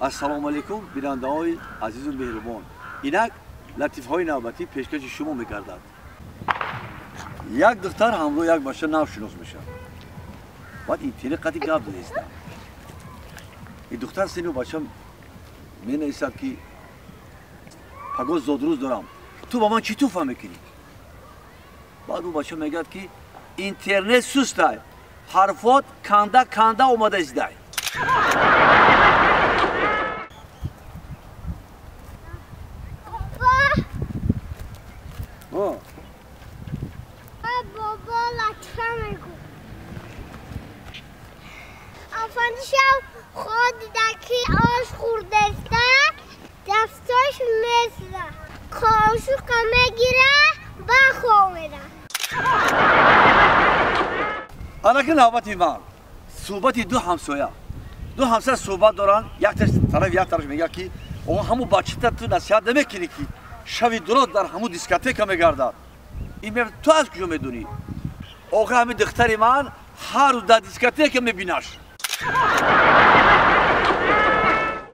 السلام علیکم بیننده‌های عزیز و مهربان. اینک لطیف‌های نوبتی پیشکش شما می‌گردد. یک دختر همراه یک بچه ناشناس میشه. بعد این قدی گپ نیست. این دختر سینو بچه می‌نویسد که پگاه زودروز دارم. تو با من چی تو فهم می‌کنی؟ بعد اون بچه میگه که اینترنت سسته. حرفات کنده اومده ازده. بابا لطفا میگو افندشم خود دکی آش خوردسته دستاش مثل کاشو کمه گیره بخوامده حالا که نوبتی من صحبتی دو همسر صحبت دارن یک طرف میگه که آقا همون بچه تو نصیحت نمیکنی که شبی درست در همون دیسکوتک میگردد. این میگه تو از کجا میدونی؟ آقا همین دختری من هر روز در دیسکوتک میبینش.